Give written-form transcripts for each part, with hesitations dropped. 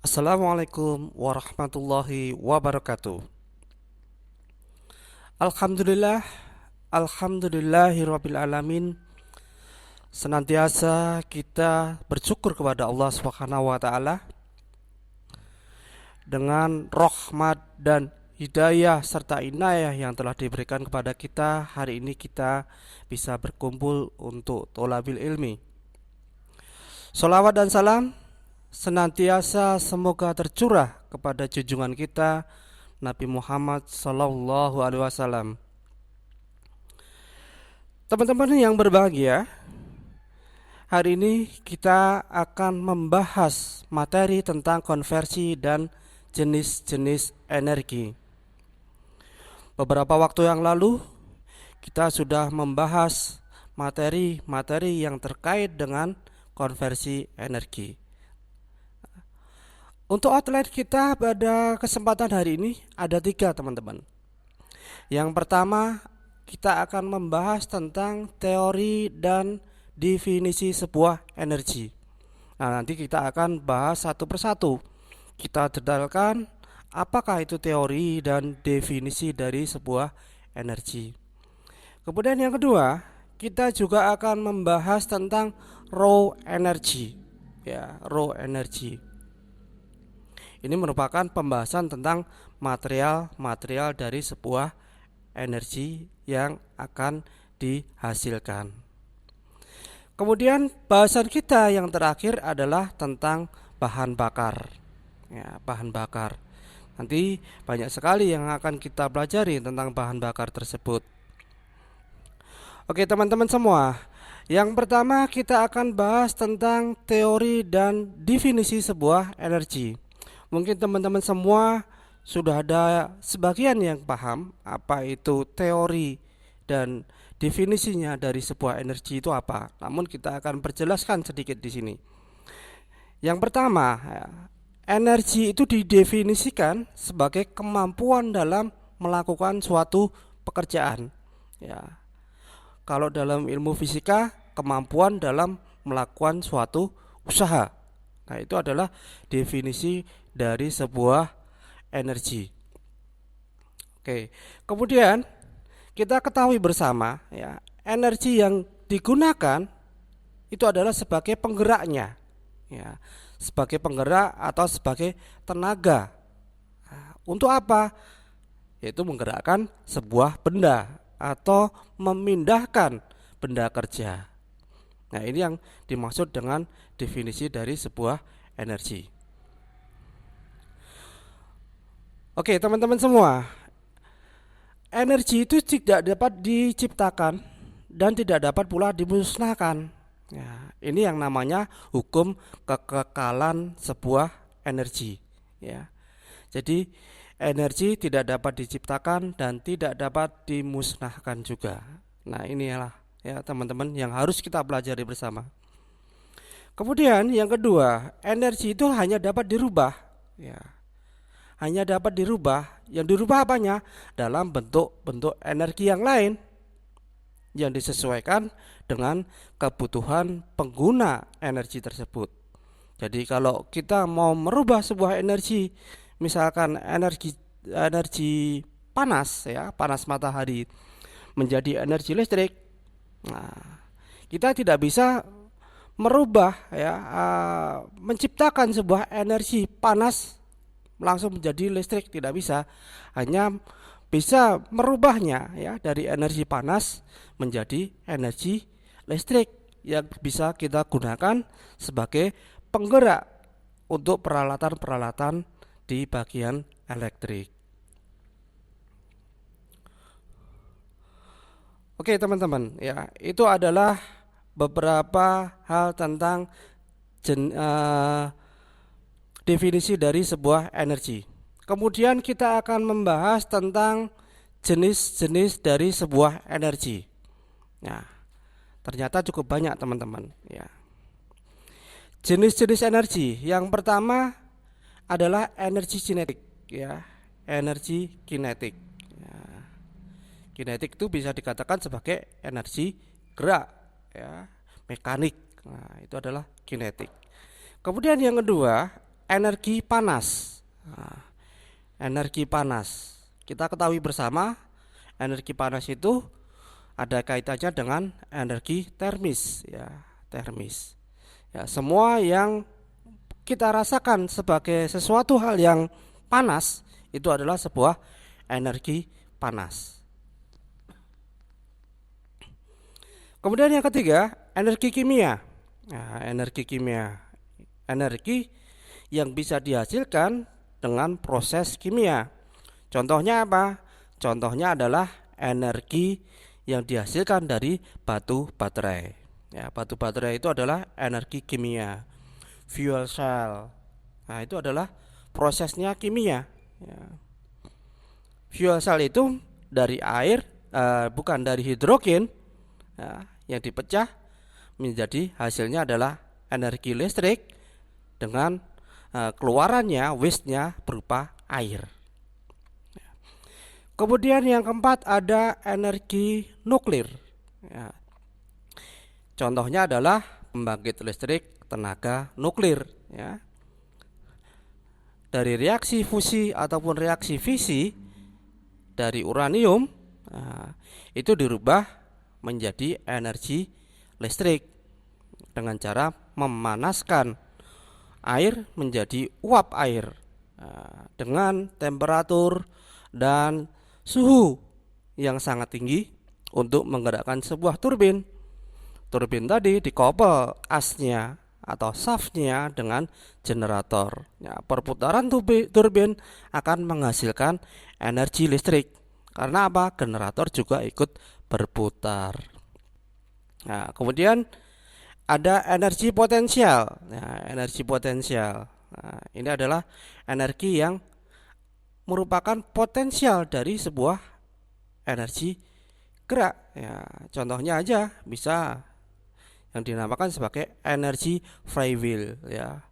Assalamualaikum warahmatullahi wabarakatuh. Alhamdulillah, alhamdulillahirabbil alamin. Senantiasa kita bersyukur kepada Allah Subhanahu wa taala dengan rahmat dan hidayah serta inayah yang telah diberikan kepada kita. Hari ini kita bisa berkumpul untuk tholabil ilmi. Sholawat dan salam senantiasa semoga tercurah kepada junjungan kita Nabi Muhammad Sallallahu Alaihi Wasallam. Teman-teman yang berbahagia, hari ini kita akan membahas materi tentang konversi dan jenis-jenis energi. Beberapa waktu yang lalu kita sudah membahas materi-materi yang terkait dengan konversi energi. Untuk outline kita pada kesempatan hari ini ada 3, teman-teman. Yang pertama, kita akan membahas tentang teori dan definisi sebuah energi. Nah, nanti kita akan bahas satu persatu. Kita detailkan apakah itu teori dan definisi dari sebuah energi. Kemudian yang kedua, kita juga akan membahas tentang raw energy. Raw energy. Ini merupakan pembahasan tentang material-material dari sebuah energi yang akan dihasilkan. Kemudian bahasan kita yang terakhir adalah tentang bahan bakar. Bahan bakar. Nanti banyak sekali yang akan kita pelajari tentang bahan bakar tersebut. Oke, teman-teman semua. Yang pertama kita akan bahas tentang teori dan definisi sebuah energi. Mungkin teman-teman semua sudah ada sebagian yang paham apa itu teori dan definisinya dari sebuah energi itu apa. Namun kita akan perjelaskan sedikit di sini. Yang pertama, energi itu didefinisikan sebagai kemampuan dalam melakukan suatu pekerjaan. Kalau dalam ilmu fisika, kemampuan dalam melakukan suatu usaha. Nah, itu adalah definisi dari sebuah energi. Oke. Kemudian kita ketahui bersama energi yang digunakan itu adalah sebagai penggeraknya. Sebagai penggerak atau sebagai tenaga. Untuk apa? Yaitu menggerakkan sebuah benda atau memindahkan benda kerja. Nah, ini yang dimaksud dengan definisi dari sebuah energi. Oke, teman-teman semua. Energi itu tidak dapat diciptakan dan tidak dapat pula dimusnahkan. Ini yang namanya hukum kekekalan sebuah energi. Jadi energi tidak dapat diciptakan dan tidak dapat dimusnahkan juga. Nah, inilah teman-teman yang harus kita pelajari bersama. Kemudian yang kedua, energi itu hanya dapat dirubah. Hanya dapat dirubah. Yang dirubah apanya? Dalam bentuk-bentuk energi yang lain yang disesuaikan dengan kebutuhan pengguna energi tersebut. Jadi kalau kita mau merubah sebuah energi, misalkan energi panas panas matahari menjadi energi listrik. Nah, kita tidak bisa merubah menciptakan sebuah energi panas langsung menjadi listrik, tidak bisa. Hanya bisa merubahnya dari energi panas menjadi energi listrik yang bisa kita gunakan sebagai penggerak untuk peralatan-peralatan di bagian elektrik. Oke, teman-teman, itu adalah beberapa hal tentang definisi dari sebuah energi. Kemudian kita akan membahas tentang jenis-jenis dari sebuah energi. Nah, ternyata cukup banyak, teman-teman. Jenis-jenis energi. Yang pertama adalah energi kinetik. Energi kinetik. Kinetik itu bisa dikatakan sebagai energi gerak, mekanik. Nah, itu adalah kinetik. Kemudian yang kedua, energi panas. Nah, energi panas. Kita ketahui bersama energi panas itu ada kaitannya dengan energi termis, ya, termis. Ya, semua yang kita rasakan sebagai sesuatu hal yang panas itu adalah sebuah energi panas. Kemudian yang ketiga, energi kimia. Nah, energi kimia, energi yang bisa dihasilkan dengan proses kimia. Contohnya apa? Contohnya adalah energi yang dihasilkan dari batu baterai. Ya, batu baterai itu adalah energi kimia. Fuel cell, nah itu adalah prosesnya kimia. Ya. Fuel cell itu dari air, bukan dari hidrogen, ya, yang dipecah menjadi hasilnya adalah energi listrik dengan keluarannya, waste-nya berupa air. Kemudian yang keempat ada energi nuklir. Ya. Contohnya adalah pembangkit listrik tenaga nuklir. Ya. Dari reaksi fusi ataupun reaksi fisi dari uranium, itu dirubah menjadi energi listrik dengan cara memanaskan air menjadi uap air dengan temperatur dan suhu yang sangat tinggi untuk menggerakkan sebuah turbin. Turbin tadi dikoppel asnya atau shaftnya dengan generator. Ya, perputaran turbin akan menghasilkan energi listrik. Karena apa? Generator juga ikut berputar. Nah, kemudian ada energi potensial. Nah, energi potensial. Nah, ini adalah energi yang merupakan potensial dari sebuah energi gerak. Ya, contohnya aja bisa yang dinamakan sebagai energi flywheel, ya,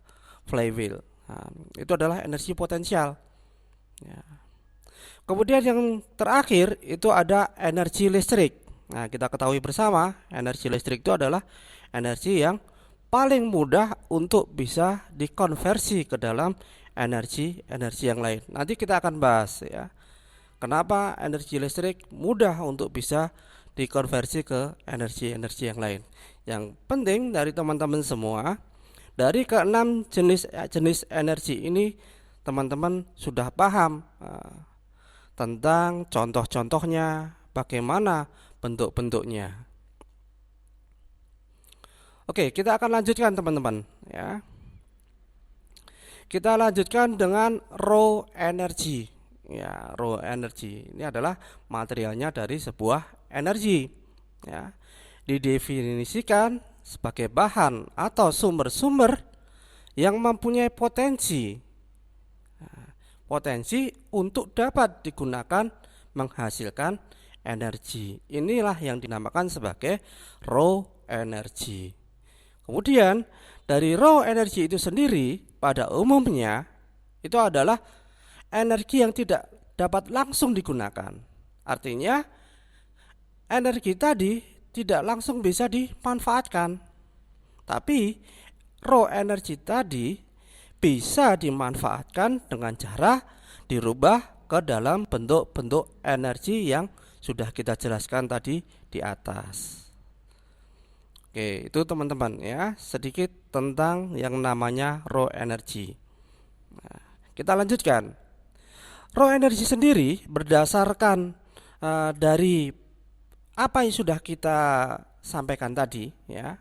flywheel. Nah, itu adalah energi potensial. Ya. Kemudian yang terakhir itu ada energi listrik. Nah, kita ketahui bersama energi listrik itu adalah energi yang paling mudah untuk bisa dikonversi ke dalam energi yang lain. Nanti kita akan bahas, ya, kenapa energi listrik mudah untuk bisa dikonversi ke energi yang lain. Yang penting dari teman-teman semua, dari keenam jenis energi ini teman-teman sudah paham tentang contoh-contohnya, bagaimana bentuk-bentuknya. Oke, kita akan lanjutkan teman-teman, ya. Kita lanjutkan dengan raw energy. Ya, raw energy ini adalah materialnya dari sebuah energi, ya. Didefinisikan sebagai bahan atau sumber-sumber yang mempunyai potensi untuk dapat digunakan menghasilkan energi. Inilah yang dinamakan sebagai raw energy. Kemudian dari raw energy itu sendiri pada umumnya itu adalah energi yang tidak dapat langsung digunakan. Artinya energi tadi tidak langsung bisa dimanfaatkan. Tapi raw energy tadi bisa dimanfaatkan dengan cara dirubah ke dalam bentuk-bentuk energi yang sudah kita jelaskan tadi di atas. Oke, itu teman-teman, ya, sedikit tentang yang namanya raw energy. Nah, kita lanjutkan. Raw energy sendiri berdasarkan dari apa yang sudah kita sampaikan tadi, ya,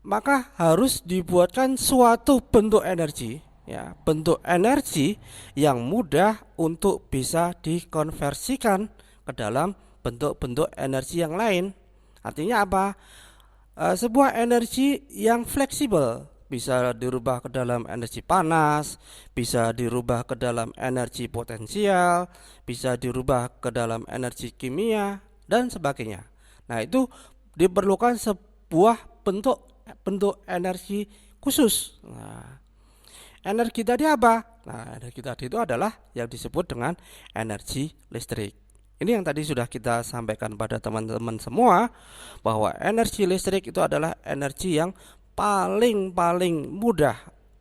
maka harus dibuatkan suatu bentuk energi, ya, bentuk energi yang mudah untuk bisa dikonversikan ke dalam bentuk-bentuk energi yang lain. Artinya apa? Sebuah energi yang fleksibel, bisa dirubah ke dalam energi panas, bisa dirubah ke dalam energi potensial, bisa dirubah ke dalam energi kimia, dan sebagainya. Nah, itu diperlukan sebuah bentuk energi khusus. Nah, energi tadi apa? Nah, energi tadi itu adalah yang disebut dengan energi listrik. Ini yang tadi sudah kita sampaikan pada teman-teman semua, bahwa energi listrik itu adalah energi yang paling mudah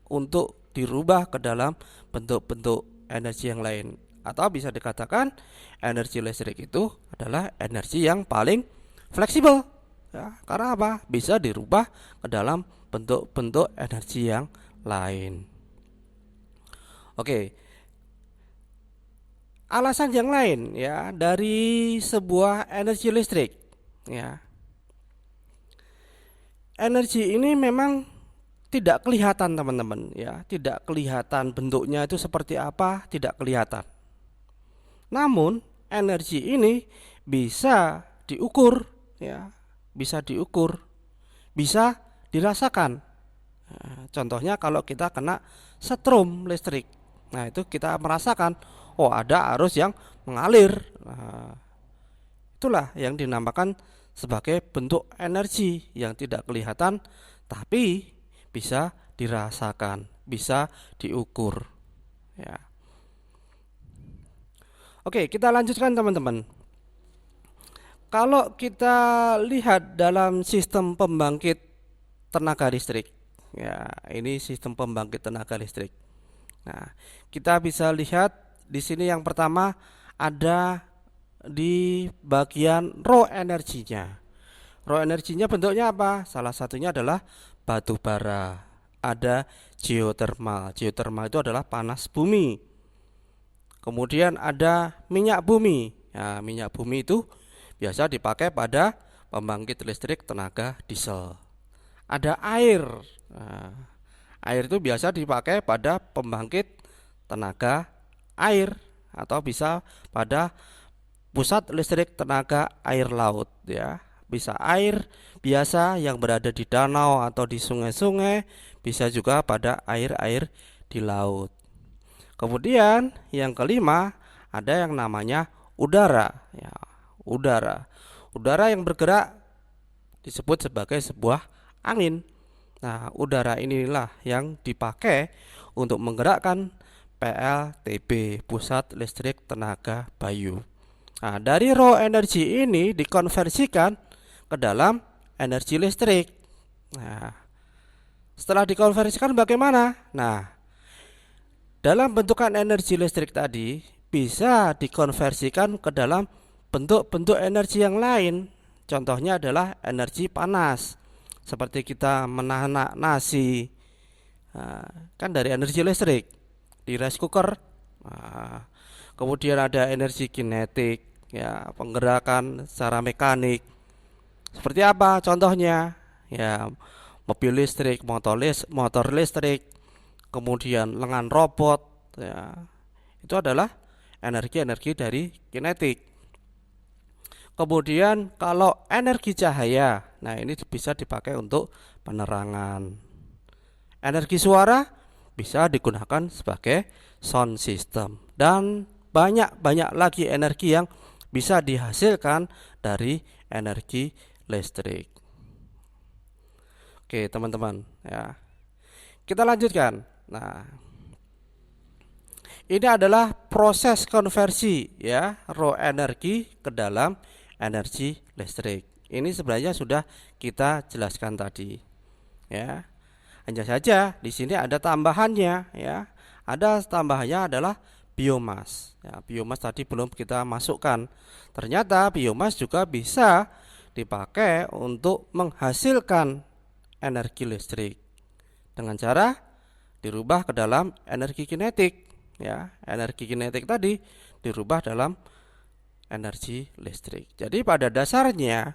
untuk dirubah ke dalam bentuk-bentuk energi yang lain. Atau bisa dikatakan energi listrik itu adalah energi yang paling fleksibel. Ya, karena apa? Bisa dirubah ke dalam bentuk-bentuk energi yang lain. Oke. Alasan yang lain ya dari sebuah energi listrik ya. Energi ini memang tidak kelihatan teman-teman ya, tidak kelihatan bentuknya itu seperti apa, tidak kelihatan. Namun energi ini bisa diukur ya, bisa diukur, bisa dirasakan. Nah, contohnya kalau kita kena setrum listrik. Nah, itu kita merasakan, oh ada arus yang mengalir. Nah, itulah yang dinamakan sebagai bentuk energi yang tidak kelihatan tapi bisa dirasakan, bisa diukur ya. Oke, kita lanjutkan teman-teman. Kalau kita lihat dalam sistem pembangkit tenaga listrik ya, ini sistem pembangkit tenaga listrik. Nah, kita bisa lihat di sini yang pertama ada di bagian raw energinya. Raw energinya bentuknya apa? Salah satunya adalah batu bara. Ada geothermal. Geothermal itu adalah panas bumi. Kemudian ada minyak bumi. Nah, minyak bumi itu biasa dipakai pada pembangkit listrik tenaga diesel. Ada air. Nah, air itu biasa dipakai pada pembangkit tenaga air atau bisa pada pusat listrik tenaga air laut ya. Bisa air biasa yang berada di danau atau di sungai-sungai, bisa juga pada air-air di laut. Kemudian yang kelima ada yang namanya udara ya. Udara yang bergerak disebut sebagai sebuah angin. Nah, udara inilah yang dipakai untuk menggerakkan PLTB, pusat listrik tenaga bayu. Nah, dari raw energi ini dikonversikan ke dalam energi listrik. Nah, setelah dikonversikan bagaimana? Nah, dalam bentukan energi listrik tadi bisa dikonversikan ke dalam bentuk-bentuk energi yang lain. Contohnya adalah energi panas. Seperti kita menahan nasi. Nah, kan dari energi listrik di rice cooker. Nah, kemudian ada energi kinetik ya, penggerakan secara mekanik. Seperti apa contohnya? Ya, mobil listrik, motor listrik, kemudian lengan robot ya. Itu adalah energi-energi dari kinetik. Kemudian kalau energi cahaya, nah ini bisa dipakai untuk penerangan. Energi suara bisa digunakan sebagai sound system. Dan banyak lagi energi yang bisa dihasilkan dari energi listrik. Oke teman-teman ya, kita lanjutkan. Nah, ini adalah proses konversi ya, raw energi ke dalam energi listrik. Ini sebenarnya sudah kita jelaskan tadi ya. Hanya saja di sini ada tambahannya ya. Ada tambahannya adalah biomas ya. Biomas tadi belum kita masukkan. Ternyata biomas juga bisa dipakai untuk menghasilkan energi listrik dengan cara dirubah ke dalam energi kinetik ya. Energi kinetik tadi dirubah dalam energi listrik. Jadi pada dasarnya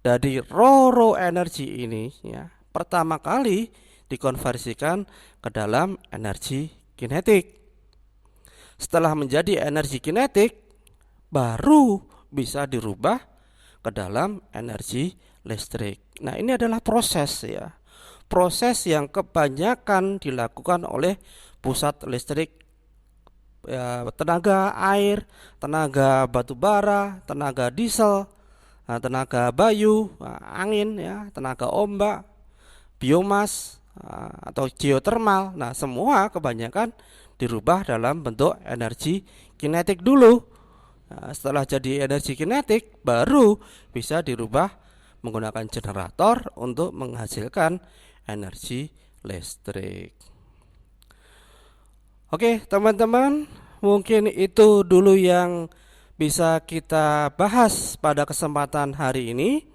dari raw energi ini ya, pertama kali dikonversikan ke dalam energi kinetik. Setelah menjadi energi kinetik, baru bisa dirubah ke dalam energi listrik. Nah, ini adalah proses ya. Proses yang kebanyakan dilakukan oleh pusat listrik ya, tenaga air, tenaga batu bara, tenaga diesel, tenaga bayu, angin ya, tenaga ombak, biomas atau geothermal. Nah, semua kebanyakan dirubah dalam bentuk energi kinetik dulu. Nah, setelah jadi energi kinetik baru bisa dirubah menggunakan generator untuk menghasilkan energi listrik. Oke, teman-teman, mungkin itu dulu yang bisa kita bahas pada kesempatan hari ini.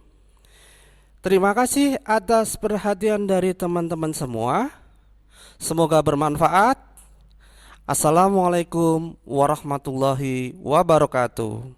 Terima kasih atas perhatian dari teman-teman semua. Semoga bermanfaat. Assalamualaikum warahmatullahi wabarakatuh.